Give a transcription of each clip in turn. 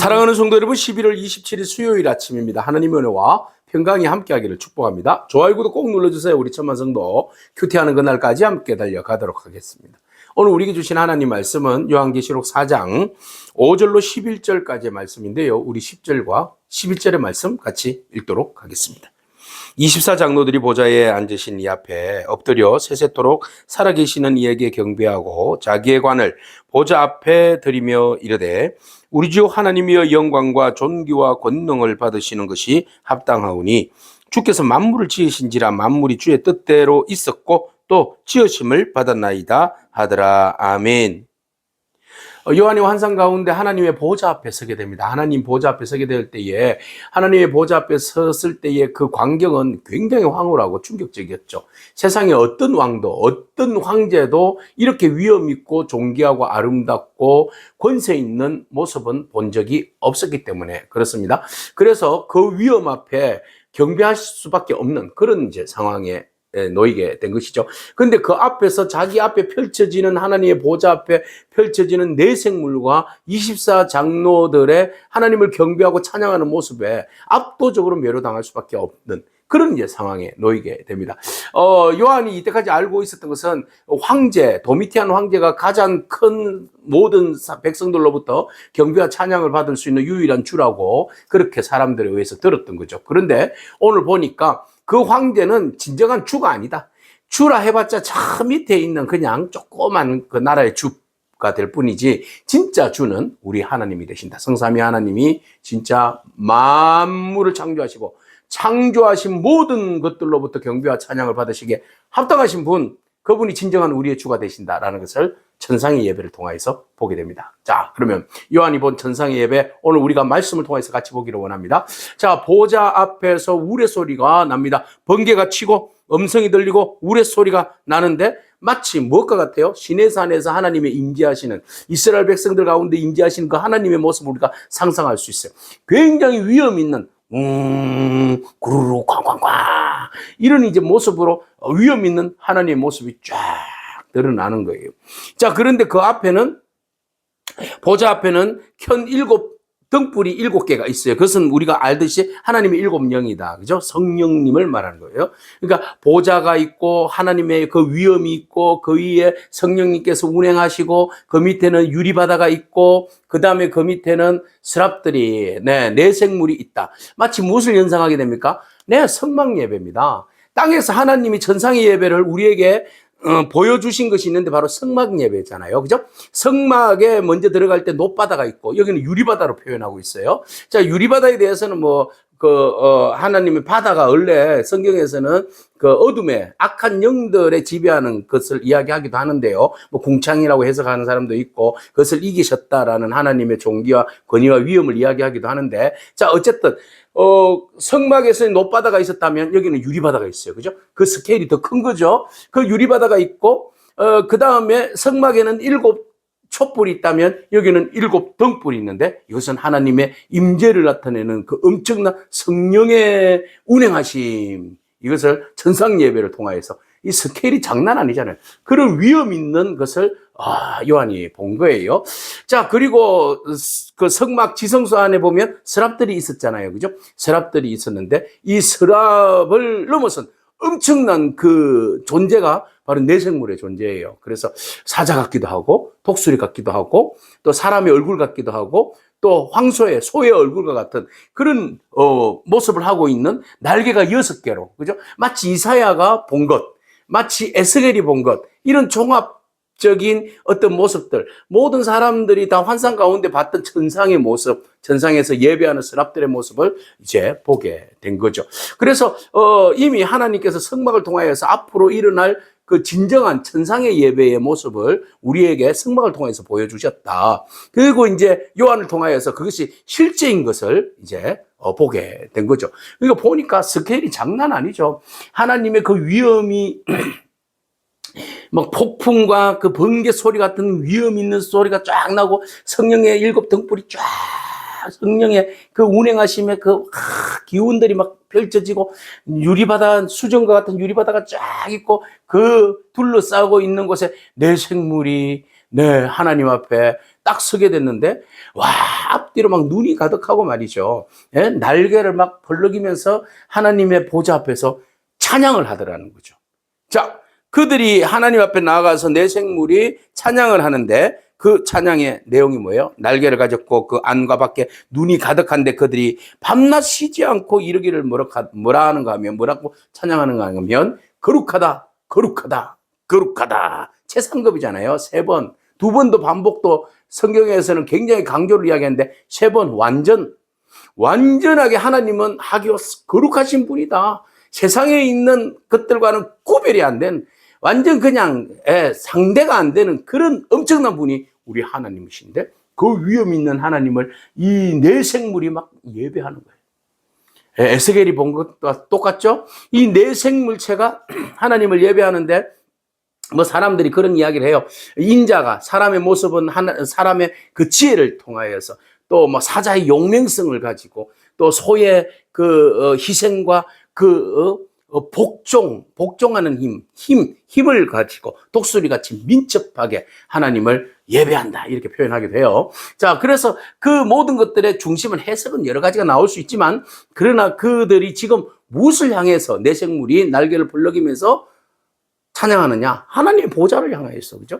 사랑하는 성도 여러분, 11월 27일 수요일 아침입니다. 하나님의 은혜와 평강이 함께하기를 축복합니다. 좋아요, 구독 꼭 눌러주세요. 우리 천만 성도 큐티하는 그날까지 함께 달려가도록 하겠습니다. 오늘 우리에게 주신 하나님 말씀은 요한계시록 4장 5절로 11절까지의 말씀인데요. 우리 10절과 11절의 말씀 같이 읽도록 하겠습니다. 24장로들이 보좌에 앉으신 이 앞에 엎드려 세세토록 살아계시는 이에게 경배하고 자기의 관을 보좌 앞에 드리며 이르되 우리 주 하나님이여 영광과 존귀와 권능을 받으시는 것이 합당하오니 주께서 만물을 지으신지라 만물이 주의 뜻대로 있었고 또 지으심을 받았나이다 하더라. 아멘. 요한이 환상 가운데 하나님의 보좌 앞에 서게 됩니다. 하나님 보좌 앞에 서게 될 때에 하나님의 보좌 앞에 섰을 때의 그 광경은 굉장히 황홀하고 충격적이었죠. 세상에 어떤 왕도 어떤 황제도 이렇게 위엄 있고 존귀하고 아름답고 권세 있는 모습은 본 적이 없었기 때문에 그렇습니다. 그래서 그 위엄 앞에 경배할 수밖에 없는 그런 이제 상황에 놓이게 된 것이죠. 그런데 그 앞에서 자기 앞에 펼쳐지는 하나님의 보좌 앞에 펼쳐지는 네 생물과 24장로들의 하나님을 경배하고 찬양하는 모습에 압도적으로 매료당할 수밖에 없는 그런 이제 상황에 놓이게 됩니다. 요한이 이때까지 알고 있었던 것은 황제, 도미티안 황제가 가장 큰 모든 백성들로부터 경배와 찬양을 받을 수 있는 유일한 주라고 그렇게 사람들에 의해서 들었던 거죠. 그런데 오늘 보니까 그 황제는 진정한 주가 아니다. 주라 해봤자 저 밑에 있는 그냥 조그만 그 나라의 주가 될 뿐이지 진짜 주는 우리 하나님이 되신다. 성삼위 하나님이 진짜 만물을 창조하시고 창조하신 모든 것들로부터 경배와 찬양을 받으시기에 합당하신 분, 그분이 진정한 우리의 주가 되신다라는 것을 천상의 예배를 통해서 보게 됩니다. 자, 그러면 요한이 본 천상의 예배, 오늘 우리가 말씀을 통해서 같이 보기를 원합니다. 자, 보좌 앞에서 우레소리가 납니다. 번개가 치고 음성이 들리고 우레소리가 나는데 마치 무엇과 같아요? 시내산에서 하나님의 임재하시는 이스라엘 백성들 가운데 임재하시는 그 하나님의 모습을 우리가 상상할 수 있어요. 굉장히 위험 있는 구르르 쾅쾅쾅 이런 이제 모습으로 위험 있는 하나님의 모습이 쫙 드러나는 거예요. 자, 그런데 그 앞에는 보좌 앞에는 켠 등불이 7개가 있어요. 그것은 우리가 알듯이 하나님의 7영이다. 그죠? 성령님을 말하는 거예요. 그러니까 보좌가 있고 하나님의 그 위엄이 있고 그 위에 성령님께서 운행하시고 그 밑에는 유리바다가 있고 그 다음에 그 밑에는 스랍들이 네 생물이 있다. 마치 무엇을 연상하게 됩니까? 네, 성막 예배입니다. 땅에서 하나님이 천상의 예배를 우리에게 보여주신 것이 있는데 바로 성막 예배잖아요. 그죠? 성막에 먼저 들어갈 때 높바다가 있고 여기는 유리바다로 표현하고 있어요. 자, 유리바다에 대해서는 하나님의 바다가 원래 성경에서는 그 어둠의 악한 영들의 지배하는 것을 이야기하기도 하는데요. 궁창이라고 해석하는 사람도 있고 그것을 이기셨다라는 하나님의 존귀와 권위와 위엄을 이야기하기도 하는데 자, 어쨌든 성막에서 높바다가 있었다면 여기는 유리바다가 있어요. 그죠? 그 스케일이 더 큰 거죠. 그 유리바다가 있고, 그 다음에 성막에는 7 촛불이 있다면 여기는 7 등불이 있는데 이것은 하나님의 임재를 나타내는 그 엄청난 성령의 운행하심. 이것을 천상 예배를 통하여서 이 스케일이 장난 아니잖아요. 그런 위험 있는 것을 요한이 본 거예요. 자, 그리고 그 성막 지성소 안에 보면 서랍들이 있었잖아요. 그죠? 서랍들이 있었는데 이 서랍을 넘어선 엄청난 그 존재가 바로 내생물의 존재예요. 그래서 사자 같기도 하고 독수리 같기도 하고 또 사람의 얼굴 같기도 하고 또 황소의 소의 얼굴과 같은 그런 모습을 하고 있는 날개가 6개로 그죠? 마치 이사야가 본 것, 마치 에스겔이 본 것 이런 종합적인 어떤 모습들 모든 사람들이 다 환상 가운데 봤던 천상의 모습, 천상에서 예배하는 서랍들의 모습을 이제 보게 된 거죠. 그래서 이미 하나님께서 성막을 통하여서 앞으로 일어날 그 진정한 천상의 예배의 모습을 우리에게 성막을 통해서 보여주셨다. 그리고 이제 요한을 통하여서 그것이 실제인 것을 이제 보게 된 거죠. 그러니까 보니까 스케일이 장난 아니죠. 하나님의 그 위엄이 막 폭풍과 그 번개 소리 같은 위험 있는 소리가 쫙 나고 성령의 7 등불이 쫙 성령의 그 운행하심의 그 기운들이 막 펼쳐지고 유리바다, 수정과 같은 유리바다가 쫙 있고 그 둘러싸고 있는 곳에 내 생물이 네, 하나님 앞에 딱 서게 됐는데, 와, 앞뒤로 막 눈이 가득하고 말이죠. 예? 날개를 막 벌럭이면서 하나님의 보좌 앞에서 찬양을 하더라는 거죠. 자, 그들이 하나님 앞에 나아가서 내 생물이 찬양을 하는데 그 찬양의 내용이 뭐예요? 날개를 가졌고 그 안과 밖에 눈이 가득한데 그들이 밤낮 쉬지 않고 이르기를 뭐라 하는가 하면 뭐라고 찬양하는가 하면 거룩하다, 거룩하다, 거룩하다. 최상급이잖아요. 3번. 2번도 반복도 성경에서는 굉장히 강조를 이야기하는데 3번 완전하게 하나님은 하기오스 거룩하신 분이다. 세상에 있는 것들과는 구별이 안 된 완전 그냥 상대가 안 되는 그런 엄청난 분이 우리 하나님이신데 그 위험 있는 하나님을 이 내 생물이 막 예배하는 거예요. 에스겔이 본 것과 똑같죠? 이 내 생물체가 하나님을 예배하는데 뭐 사람들이 그런 이야기를 해요. 인자가 사람의 모습은 사람의 그 지혜를 통하여서 또 뭐 사자의 용맹성을 가지고 또 소의 그 희생과 그 복종하는 힘을 가지고 독수리같이 민첩하게 하나님을 예배한다. 이렇게 표현하기도 해요. 자, 그래서 그 모든 것들의 중심은 해석은 여러 가지가 나올 수 있지만 그러나 그들이 지금 무엇을 향해서 내 생물이 날개를 벌럭이면서 찬양하느냐? 하나님의 보좌를 향하여서, 그죠?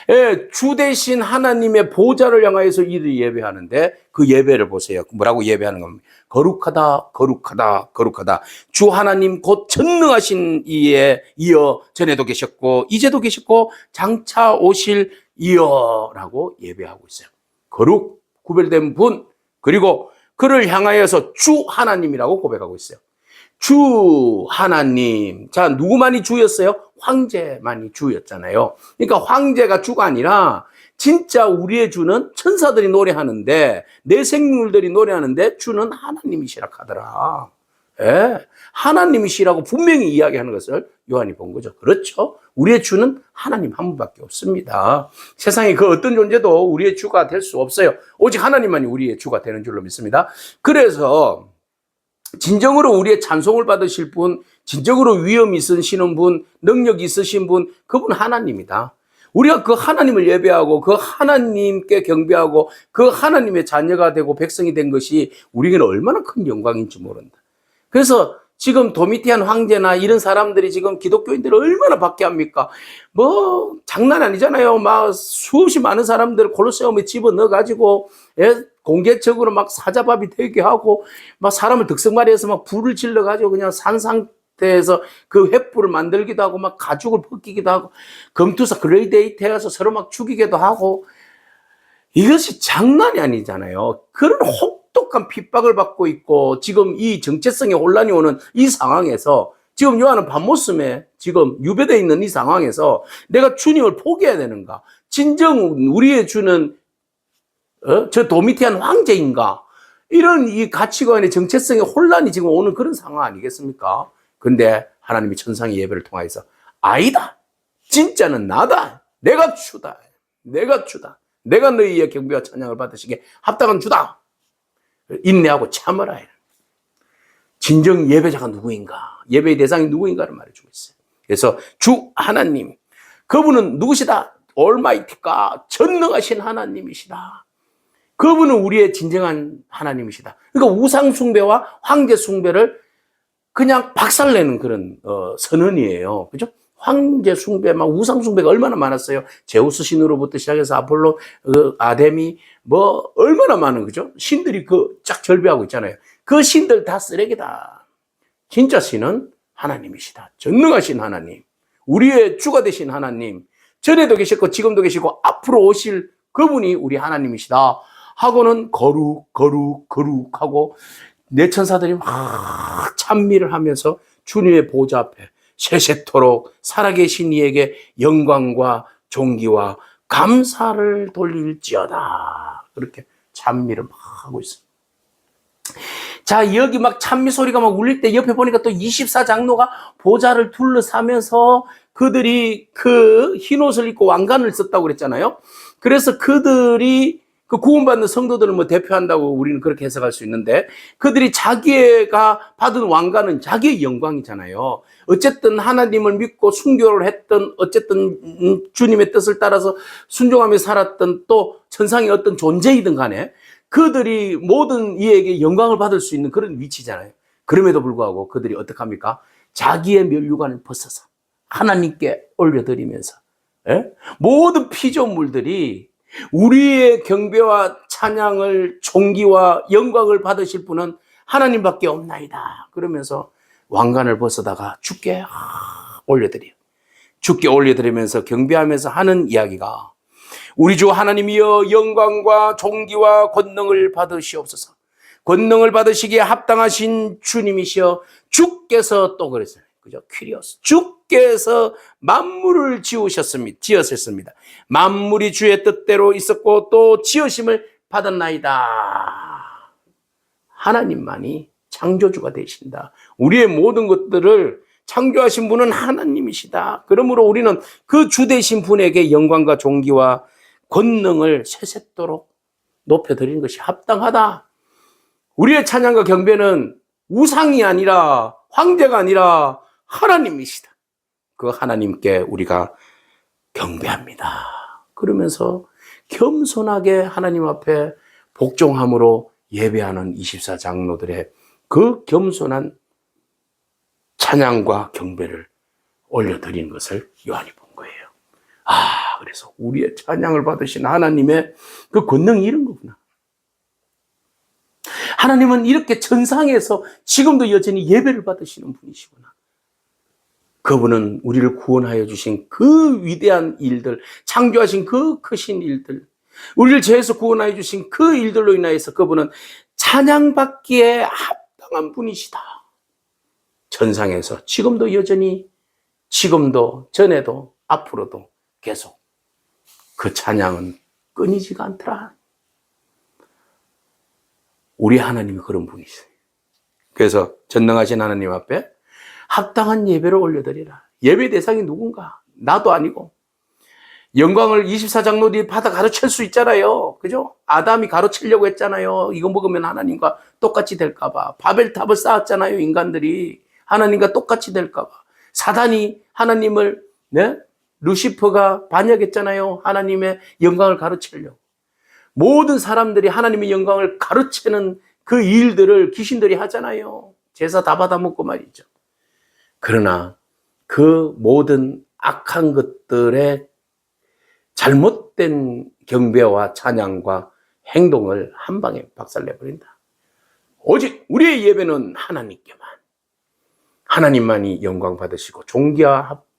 예, 주 대신 하나님의 보좌를 향하여서 이들이 예배하는데 그 예배를 보세요. 뭐라고 예배하는 겁니까? 거룩하다, 거룩하다, 거룩하다. 주 하나님 곧 전능하신 이에 이어 전에도 계셨고 이제도 계셨고 장차 오실 이어라고 예배하고 있어요. 거룩, 구별된 분, 그리고 그를 향하여서 주 하나님이라고 고백하고 있어요. 주 하나님. 자, 누구만이 주였어요? 황제만이 주였잖아요. 그러니까 황제가 주가 아니라 진짜 우리의 주는 천사들이 노래하는데 내 생물들이 노래하는데 주는 하나님이시라 하더라. 예, 하나님이시라고 분명히 이야기하는 것을 요한이 본 거죠. 그렇죠? 우리의 주는 하나님 한 분밖에 없습니다. 세상에 그 어떤 존재도 우리의 주가 될 수 없어요. 오직 하나님만이 우리의 주가 되는 줄로 믿습니다. 그래서 진정으로 우리의 찬송을 받으실 분, 진정으로 위엄이 있으시는 분, 능력이 있으신 분, 그분 하나님이다. 우리가 그 하나님을 예배하고 그 하나님께 경배하고 그 하나님의 자녀가 되고 백성이 된 것이 우리에게는 얼마나 큰 영광인지 모른다. 그래서 지금 도미티안 황제나 이런 사람들이 지금 기독교인들을 얼마나 박해합니까? 뭐 장난 아니잖아요. 막 수없이 많은 사람들을 콜로세움에 집어넣어가지고 공개적으로 막 사자밥이 되게 하고 막 사람을 득석말이해서 막 불을 질러가지고 그냥 산 상태에서 그 횃불을 만들기도 하고 막 가죽을 벗기기도 하고 검투사 그레이데이트 해서 서로 막 죽이기도 하고 이것이 장난이 아니잖아요. 그런 혹독한 핍박을 받고 있고 지금 이 정체성의 혼란이 오는 이 상황에서 지금 요한은 밤모습에 지금 유배되어 있는 이 상황에서 내가 주님을 포기해야 되는가? 진정 우리의 주는 저 도미티안 황제인가? 이런 이 가치관의 정체성의 혼란이 지금 오는 그런 상황 아니겠습니까? 근데 하나님이 천상의 예배를 통하여서 아니다. 진짜는 나다. 내가 주다. 내가 주다. 내가 너희의 경배와 찬양을 받으시기에 합당한 주다. 인내하고 참으라. 진정 예배자가 누구인가? 예배의 대상이 누구인가를 말해주고 있어요. 그래서 주 하나님, 그분은 누구시다? 올마이티가 전능하신 하나님이시다. 그분은 우리의 진정한 하나님이시다. 그러니까 우상 숭배와 황제 숭배를 그냥 박살내는 그런 선언이에요. 그죠? 황제 숭배, 막 우상 숭배가 얼마나 많았어요. 제우스 신으로부터 시작해서 아폴로, 아데미, 뭐 얼마나 많은 그죠? 신들이 그 쫙 절배하고 있잖아요. 그 신들 다 쓰레기다. 진짜 신은 하나님이시다. 전능하신 하나님, 우리의 주가 되신 하나님, 전에도 계셨고 지금도 계시고 앞으로 오실 그분이 우리 하나님이시다 하고는 거룩, 거룩, 거룩하고 내 천사들이 막 찬미를 하면서 주님의 보좌 앞에 세세토록 살아계신 이에게 영광과 존귀와 감사를 돌릴지어다. 그렇게 찬미를 막 하고 있어요. 자, 여기 막 찬미 소리가 막 울릴 때 옆에 보니까 또 24장로가 보좌를 둘러싸면서 그들이 그 흰옷을 입고 왕관을 썼다고 그랬잖아요. 그래서 그들이 그 구원받는 성도들을 뭐 대표한다고 우리는 그렇게 해석할 수 있는데, 그들이 자기가 받은 왕관은 자기의 영광이잖아요. 어쨌든 하나님을 믿고 순교를 했던, 어쨌든 주님의 뜻을 따라서 순종하며 살았던 또 천상의 어떤 존재이든 간에 그들이 모든 이에게 영광을 받을 수 있는 그런 위치잖아요. 그럼에도 불구하고 그들이 어떻게 합니까? 자기의 면류관을 벗어서 하나님께 올려드리면서, 예? 모든 피조물들이 우리의 경배와 찬양을, 존귀와 영광을 받으실 분은 하나님밖에 없나이다. 그러면서 왕관을 벗어다가 주께 올려드려요. 주께 올려드리면서 경배하면서 하는 이야기가, 우리 주 하나님이여 영광과 존귀와 권능을 받으시옵소서. 권능을 받으시기에 합당하신 주님이시여 주께서 또 그랬어요. 그죠? 퀴리오스. 주께서 만물을 지으셨습니다. 만물이 주의 뜻대로 있었고 또 지으심을 받았나이다. 하나님만이 창조주가 되신다. 우리의 모든 것들을 창조하신 분은 하나님이시다. 그러므로 우리는 그 주 되신 분에게 영광과 존귀와 권능을 세세토록 높여드리는 것이 합당하다. 우리의 찬양과 경배는 우상이 아니라, 황제가 아니라 하나님이시다. 그 하나님께 우리가 경배합니다. 그러면서 겸손하게 하나님 앞에 복종함으로 예배하는 24장로들의 그 겸손한 찬양과 경배를 올려드리는 것을 요한이 본 거예요. 그래서 우리의 찬양을 받으신 하나님의 그 권능이 이런 거구나. 하나님은 이렇게 천상에서 지금도 여전히 예배를 받으시는 분이시구나. 그분은 우리를 구원하여 주신 그 위대한 일들, 창조하신 그 크신 일들, 우리를 죄에서 구원하여 주신 그 일들로 인하여서 그분은 찬양받기에 합당한 분이시다. 천상에서 지금도 여전히, 지금도, 전에도, 앞으로도 계속 그 찬양은 끊이지가 않더라. 우리 하나님이 그런 분이세요. 그래서 전능하신 하나님 앞에 합당한 예배를 올려드리라. 예배 대상이 누군가? 나도 아니고. 영광을 24장로들이 받아 가로챌 수 있잖아요. 그죠? 아담이 가로채려고 했잖아요. 이거 먹으면 하나님과 똑같이 될까봐. 바벨탑을 쌓았잖아요. 인간들이. 하나님과 똑같이 될까봐. 사단이 하나님을, 루시퍼가 반역했잖아요. 하나님의 영광을 가로채려고. 모든 사람들이 하나님의 영광을 가로채는 그 일들을 귀신들이 하잖아요. 제사 다 받아먹고 말이죠. 그러나 그 모든 악한 것들의 잘못된 경배와 찬양과 행동을 한 방에 박살내버린다. 오직 우리의 예배는 하나님께만, 하나님만이 영광 받으시고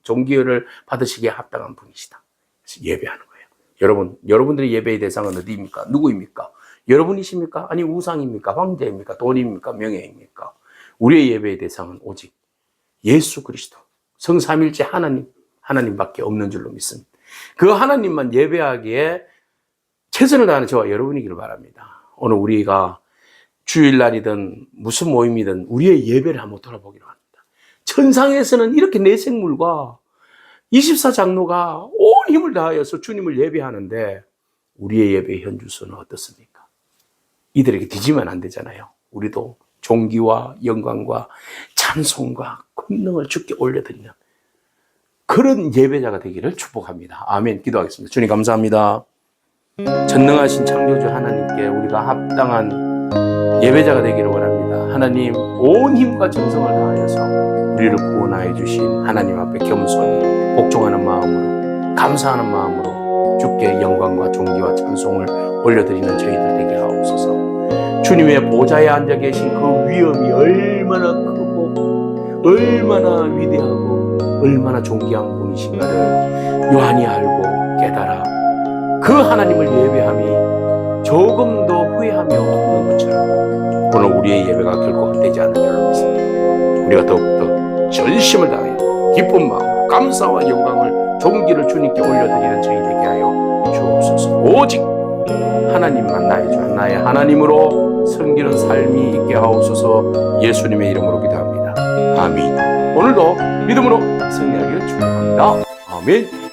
존귀를 받으시기에 합당한 분이시다. 그래서 예배하는 거예요. 여러분들의 예배의 대상은 어디입니까? 누구입니까? 여러분이십니까? 아니 우상입니까? 황제입니까? 돈입니까? 명예입니까? 우리의 예배의 대상은 오직 예수 그리스도, 성삼일체 하나님밖에 없는 줄로 믿습니다. 그 하나님만 예배하기에 최선을 다하는 저와 여러분이기를 바랍니다. 오늘 우리가 주일날이든 무슨 모임이든 우리의 예배를 한번 돌아보기로 합니다. 천상에서는 이렇게 내생물과 24장로가 온 힘을 다하여서 주님을 예배하는데 우리의 예배의 현주소는 어떻습니까? 이들에게 뒤지면 안 되잖아요. 우리도 존귀와 영광과 찬송과 권능을 주께 올려드리는 그런 예배자가 되기를 축복합니다. 아멘. 기도하겠습니다. 주님 감사합니다. 전능하신 창조주 하나님께 우리가 합당한 예배자가 되기를 원합니다. 하나님 온 힘과 정성을 다하여서 우리를 구원하여 주신 하나님 앞에 겸손히 복종하는 마음으로, 감사하는 마음으로 주께 영광과 존귀와 찬송을 올려드리는 저희들 되게 하옵소서. 주님의 보좌에 앉아 계신 그 위엄이 얼마나 크고 얼마나 위대하고 얼마나 존귀한 분이신가를 요한이 알고 깨달아 그 하나님을 예배함이 조금도 후회함이 없는 것처럼 오늘 우리의 예배가 결코 헛되지 않을 줄로 믿습니다. 우리가 더욱더 전심을 다하여 기쁜 마음으로 감사와 영광을 존귀를 주님께 올려드리는 저희 되게 하여 주옵소서. 오직 하나님만 나의 주, 나의 하나님으로 섬기는 삶이 있게 하옵소서. 예수님의 이름으로 기도합니다. 아멘. 오늘도 믿음으로 승리하기를 축복합니다. 아멘.